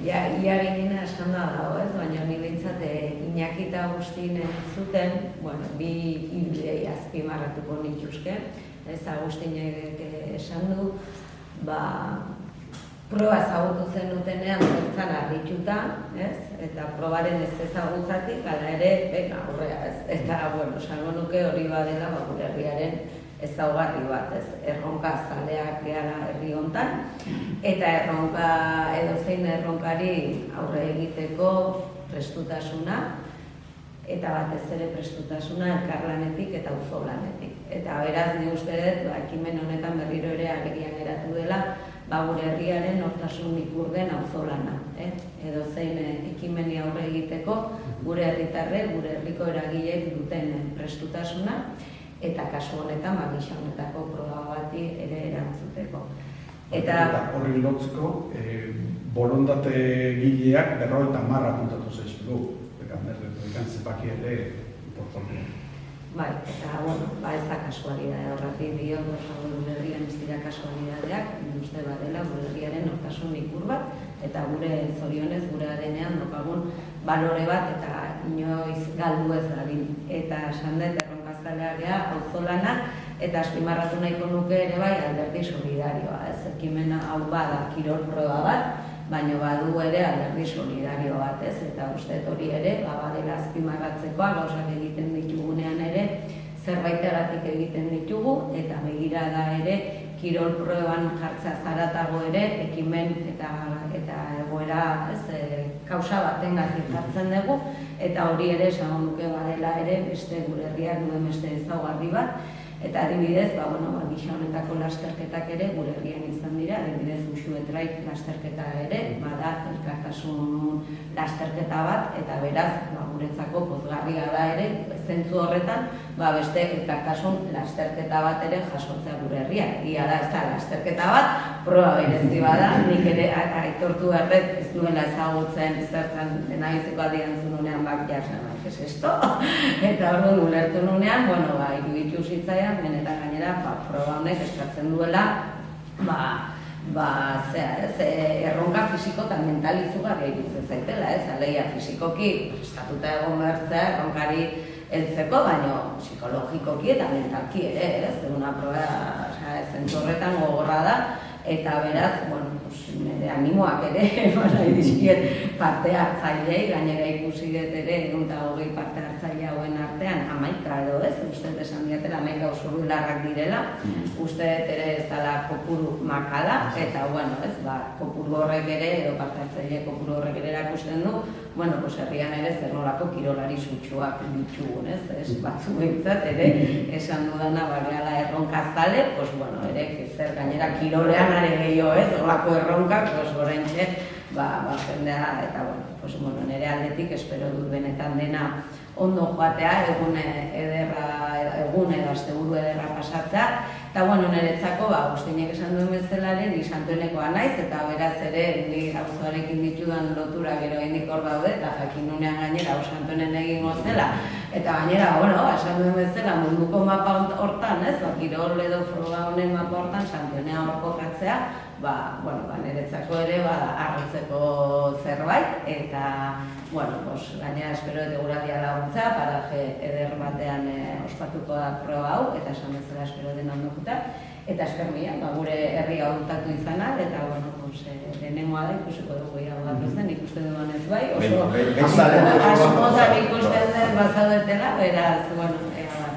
ia gehiena esan da dago, ez? Baina ni behintzat Iñaki eta Agustin zuten, bueno, bi idei azpimarratuko nituzke, ez Agustinek esan du, proba ezagutu zen dutenean zertzan harrituta, ez? Eta probaren ez ezagutzatik, hala ere, aurrea, ez? Eta, bueno, esango nuke hori badela gure herriaren ezaugarri bat, ez? Erronka zaleak gehala herri hontan, eta erronka edozein erronkari aurre egiteko prestutasuna, eta batez ere prestutasuna elkarlanetik eta auzolanetik. Eta beraz, ni uste dut, ekimen honetan berriro ere agerian geratu dela, gure herriaren nortasun ikurden auzolana. Edozein ekimeni aurre egiteko, gure herritarrek, gure herriko eragileek duten prestutasuna, eta kasu honetan, gisa honetako proba bati ere erantzuteko. Eta horri lotzeko, borondate gileak 50 apuntatu zaizkigu. Ekan zepaki ere importantea. Bai, eta, bueno, ez da kasualidadea horretik dio, gure herrian ez dira kasualidadeak, uste badela gure herriaren nortasun ikur bat, eta gure zorionez, gure arenean dokagun balore bat, eta inoiz galdu ez dabil. Eta esan dut, erronkazaleak gea, auzolana, eta azpimarratu nahiko nuke ere bai alderdi solidarioa, ez ekimena hau bada kirol proba bat, baina badu ere alderdi solidario bat, ez? Eta uste hori ere, badela azpimarratzekoa, gauzak egiten ditugunean ere, zerbaitagatik egiten ditugu, eta begirada ere, kirol proban jartzea zaratago ere, ekimen eta egoera, kausa batengatik jartzen dugu, eta hori ere, esan duke badela ere, beste gure herriak duen beste ezaugarri bat, eta adibidez, gisa honetako lasterketak ere gure herrian izan dira, adibidez Uxuetraik lasterketa ere, bada elkartasun lasterketa bat, eta beraz, guretzako pozgarria da ere, zentzu horretan, beste elkartasun lasterketa bat ere jasotzea gure herriak. Egia da, ez da, lasterketa bat, proba berezi bada, nik ere aitortu berret ez nuela ezagutzen zertzen dena biziko aldian zununean jasan, ez esto? Eta orduan ulertu nunean, iruditu zitzaian, benetan gainera, proba honek eskatzen duela, erronka fisiko eta mental izugarria iruditzen zaitela, ez? Alegia fisikoki estatuta egon bertzea, erronkari heltzeko, baina psikologikoki eta mentalki ere, ez? Una proba zentzu horretan gogorra da, eta beraz, nire animoak ere, dizkiet parte hartzailei, gainera ikusi dut ere, 120 parte hartzaile hauen artean, 11 edo ez, uste dut esan diatela 11 usurbilarrak direla, uste dut ere ez dela kopuru makala, eta kopuru horrek ere, edo parte hartzaile kopuru horrek ere erakusten du, herrian ere zer nolako kirolari sutsuak ditugun, ez? Batzu behintzat ere, esan dudana bageala erronkazale, ere, zer gainera kirolean are gehiago, ez? Horlako erronkak, oraintxe, jendea, eta, nire aldetik espero dut benetan dena ondo joatea, egun edo asteburu ederra pasatzea, eta, niretzako, Agustinek esan duen bezalaren, ni santuenekoa naiz, eta beraz ere, ni auzoarekin ditudan lotura gero hendik hor daude, eta jakin nunean gainera, santuenen egingo zela, eta gainera, esan duen bezala, munduko mapa hortan, ez? Kirol edo froga honen mapa hortan, santuenea hor kokatzea, niretzako ere, arrotzeko zerbait, eta, gainera espero dut eguradia laguntza, paraje eder batean ospatuko da proba hau, eta esan bezala espero den ondo juta, eta eskermia, gure herri gaudutatu izana, eta, lehenengoa da ikusiko dugu gehiago gatozen, ikuste duan ez bai, oso askotan ikusten den bazaudetela, beraz, ea